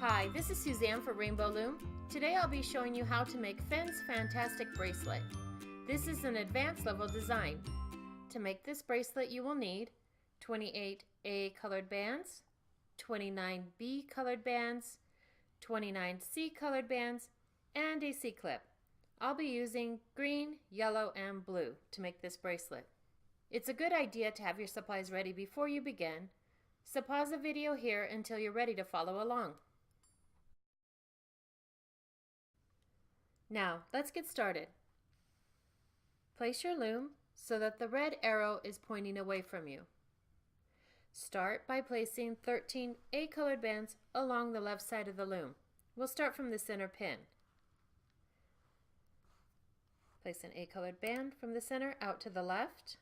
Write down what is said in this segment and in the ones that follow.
Hi, this is Suzanne for Rainbow Loom. Today I'll be showing you how to make Finn's Fantastic Bracelet. This is an advanced level design. To make this bracelet you will need 28 A colored bands, 29 B colored bands, 29 C colored bands, and a C-clip. I'll be using green, yellow, and blue to make this bracelet. It's a good idea to have your supplies ready before you begin, so pause the video here until you're ready to follow along. Now, let's get started. Place your loom so that the red arrow is pointing away from you. Start by placing 13 A colored bands along the left side of the loom. We'll start from the center pin. Place an A colored band from the center out to the left.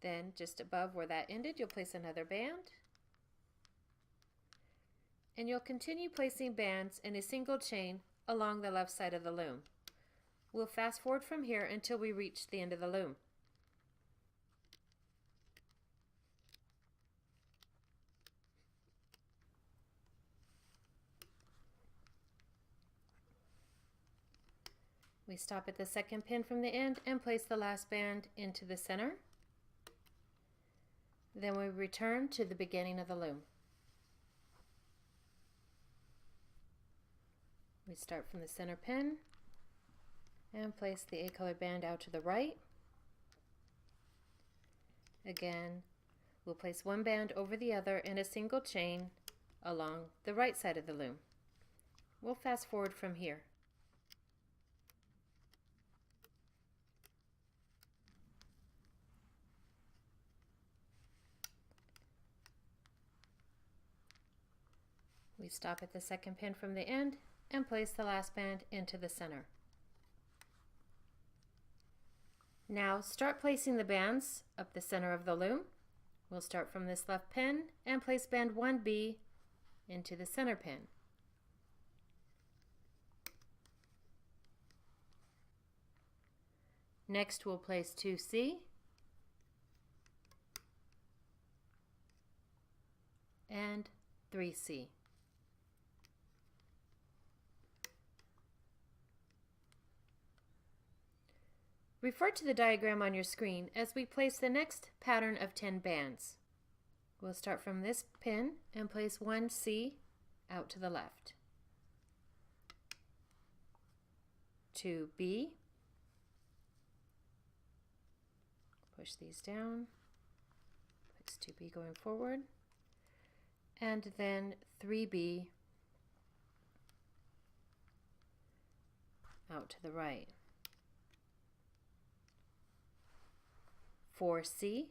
Then just above where that ended, you'll place another band. And you'll continue placing bands in a single chain along the left side of the loom. We'll fast forward from here until we reach the end of the loom. We stop at the second pin from the end and place the last band into the center. Then we return to the beginning of the loom. We start from the center pin and place the A colored band out to the right. Again, we'll place one band over the other in a single chain along the right side of the loom. We'll fast forward from here. We stop at the second pin from the end and place the last band into the center. Now start placing the bands up the center of the loom. We'll start from this left pin and place band 1B into the center pin. Next we'll place 2C and 3C. Refer to the diagram on your screen as we place the next pattern of 10 bands. We'll start from this pin and place 1C out to the left. 2B, push these down, place 2B going forward, and then 3B out to the right. 4C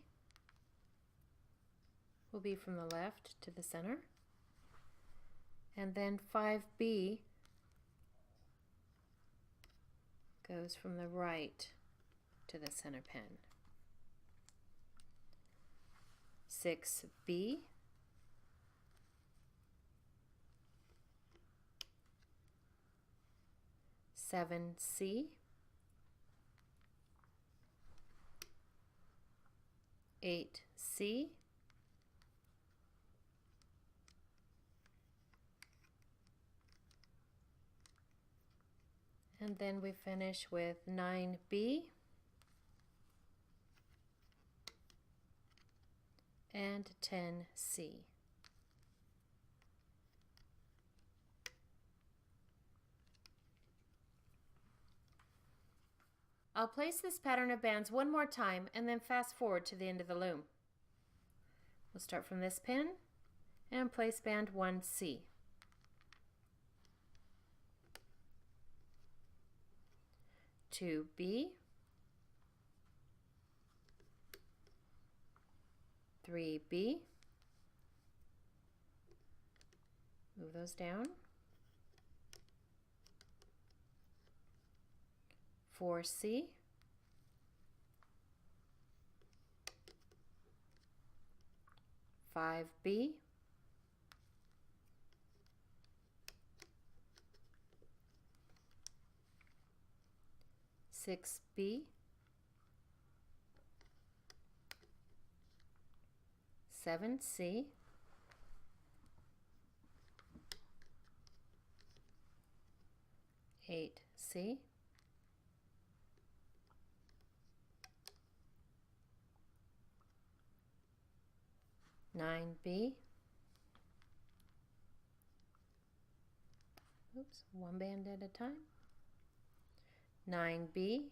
will be from the left to the center, and then 5B goes from the right to the center pin. 6B, 7C, 8C, and then we finish with 9B and 10C. I'll place this pattern of bands one more time and then fast forward to the end of the loom. We'll start from this pin and place band 1C. 2B, 3B, move those down, 4C, 5B, 6B, 7C, 8C, 9B, oops, one band at a time, 9B,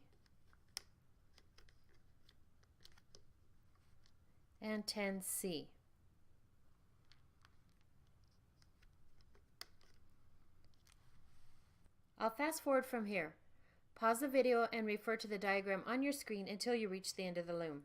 and 10C. I'll fast forward from here. Pause the video and refer to the diagram on your screen until you reach the end of the loom.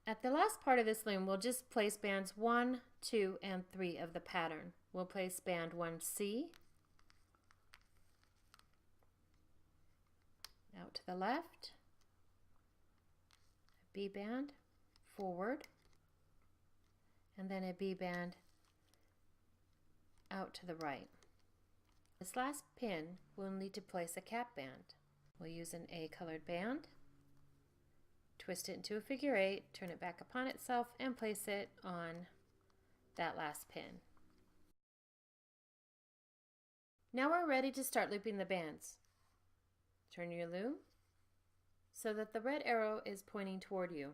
At the last part of this loom, we'll just place bands 1, 2, and 3 of the pattern. We'll place band 1C out to the left, a B band forward, and then a B band out to the right. This last pin, we'll need to place a cap band. We'll use an A colored band, twist it into a figure 8, turn it back upon itself, and place it on that last pin. Now we're ready to start looping the bands. Turn your loom so that the red arrow is pointing toward you.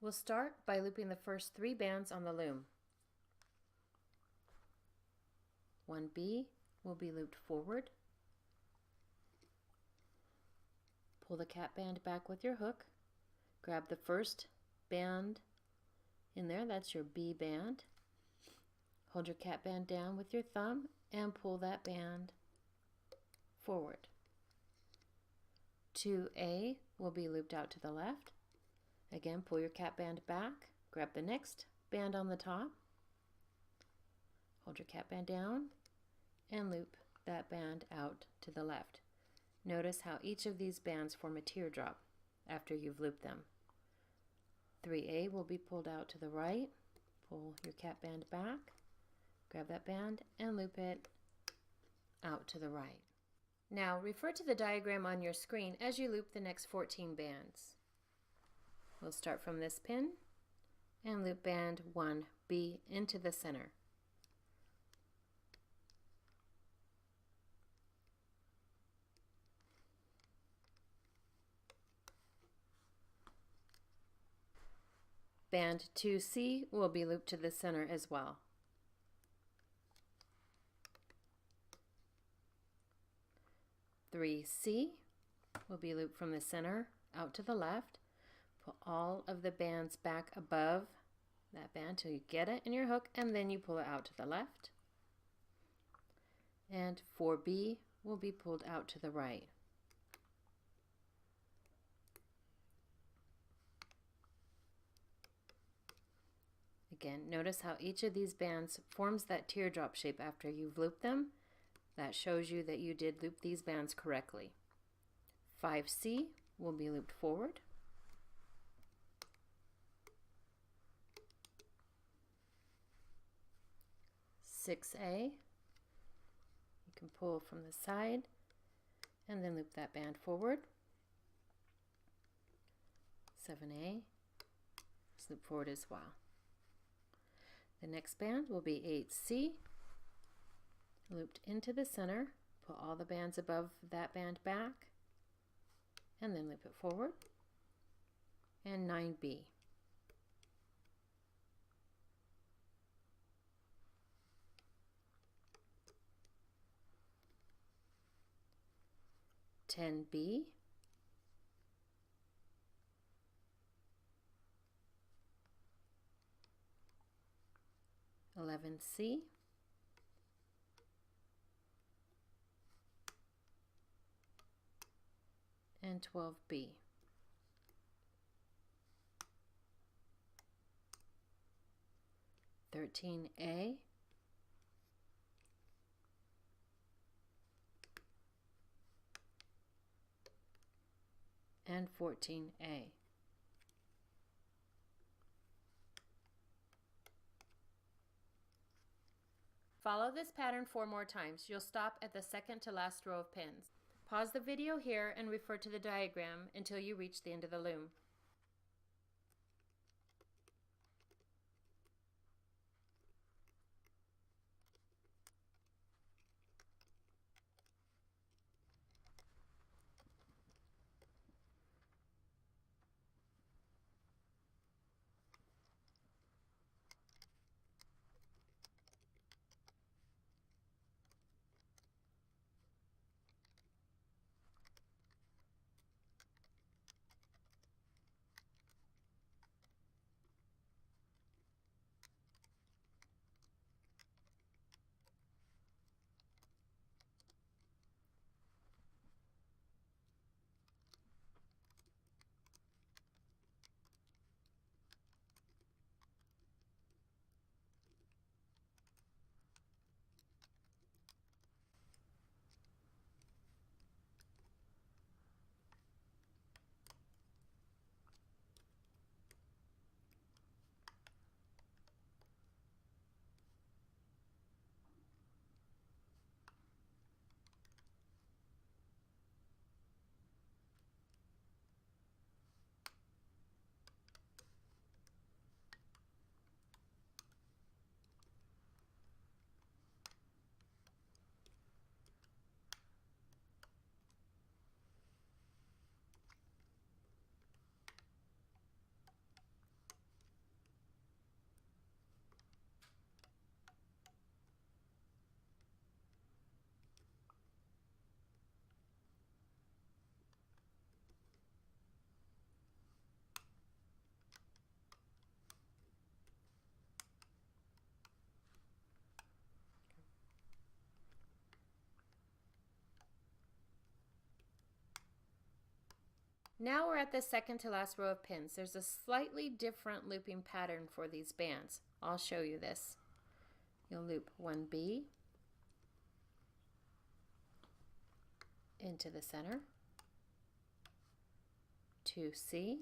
We'll start by looping the first 3 bands on the loom. 1B will be looped forward. Pull the cap band back with your hook. Grab the first band in there, that's your B band. Hold your cap band down with your thumb and pull that band forward. 2A will be looped out to the left. Again, pull your cap band back, grab the next band on the top, hold your cap band down, and loop that band out to the left. Notice how each of these bands form a teardrop after you've looped them. 3A will be pulled out to the right, pull your cap band back, grab that band, and loop it out to the right. Now refer to the diagram on your screen as you loop the next 14 bands. We'll start from this pin and loop band 1B into the center. Band 2C will be looped to the center as well. C will be looped from the center out to the left. Pull all of the bands back above that band till you get it in your hook, and then you pull it out to the left. And 4B will be pulled out to the right. Again, notice how each of these bands forms that teardrop shape after you've looped them. That shows you that you did loop these bands correctly. 5C will be looped forward. 6A, you can pull from the side and then loop that band forward. 7A is loop forward as well. The next band will be 8C, looped into the center, pull all the bands above that band back, and then loop it forward. And 9B. 10B, 11C, and 12B. A, and 14A. Follow this pattern 4 more times. You'll stop at the second to last row of pins. Pause the video here and refer to the diagram until you reach the end of the loom. Now we're at the second to last row of pins. There's a slightly different looping pattern for these bands. I'll show you this. You'll loop 1B into the center, 2C,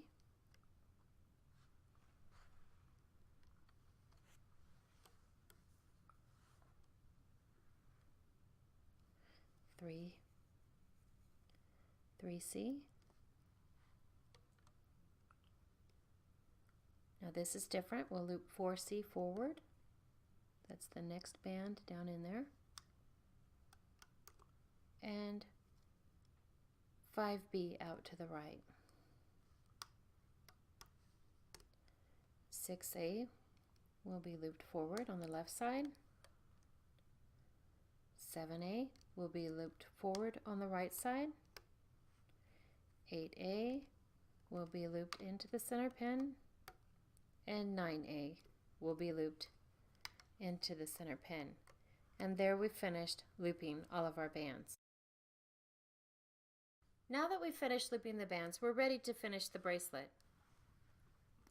3C. Now this is different. We'll loop 4C forward. That's the next band down in there. And 5B out to the right. 6A will be looped forward on the left side. 7A will be looped forward on the right side. 8A will be looped into the center pin. And 9A will be looped into the center pin. And there we've finished looping all of our bands. Now that we've finished looping the bands, we're ready to finish the bracelet.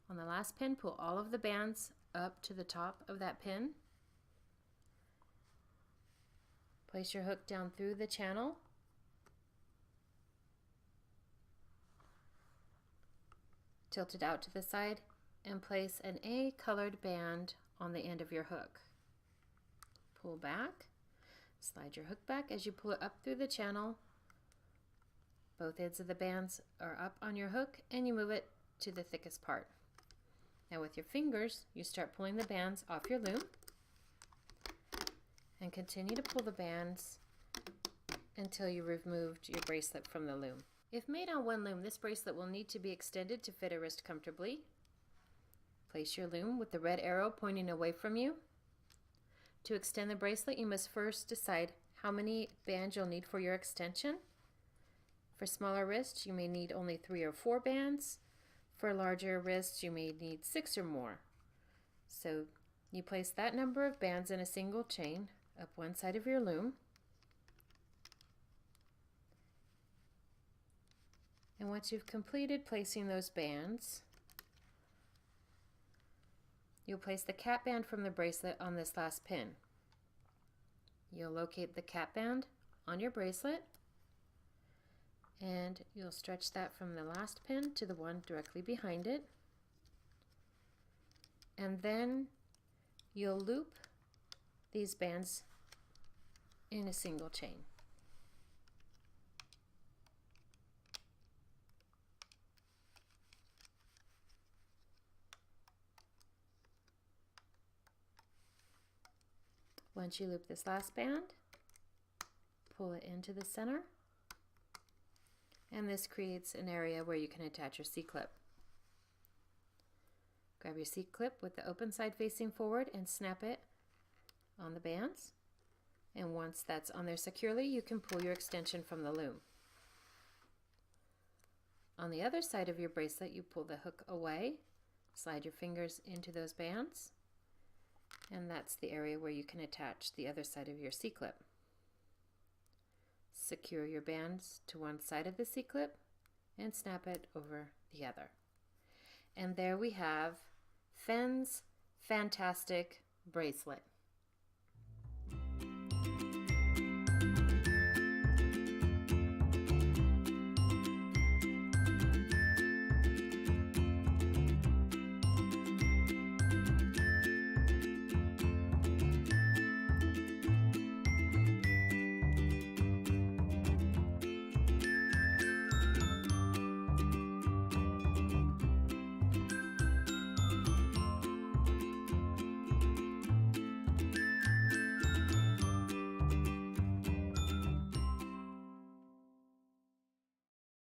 On the last pin, pull all of the bands up to the top of that pin. Place your hook down through the channel. Tilt it out to the side and place an A colored band on the end of your hook. Pull back, slide your hook back as you pull it up through the channel. Both ends of the bands are up on your hook and you move it to the thickest part. Now with your fingers, you start pulling the bands off your loom and continue to pull the bands until you removed your bracelet from the loom. If made on one loom, this bracelet will need to be extended to fit a wrist comfortably. Place your loom with the red arrow pointing away from you. To extend the bracelet, you must first decide how many bands you'll need for your extension. For smaller wrists, you may need only 3 or 4 bands. For larger wrists, you may need 6 or more. So you place that number of bands in a single chain up one side of your loom. And once you've completed placing those bands, you'll place the cap band from the bracelet on this last pin. You'll locate the cap band on your bracelet, and you'll stretch that from the last pin to the one directly behind it. And then you'll loop these bands in a single chain. Once you loop this last band, pull it into the center, and this creates an area where you can attach your C-clip. Grab your C-clip with the open side facing forward and snap it on the bands. And once that's on there securely, you can pull your extension from the loom. On the other side of your bracelet, you pull the hook away, slide your fingers into those bands, and that's the area where you can attach the other side of your C-clip. Secure your bands to one side of the C-clip and snap it over the other. And there we have Fenn's Fantastic Bracelet.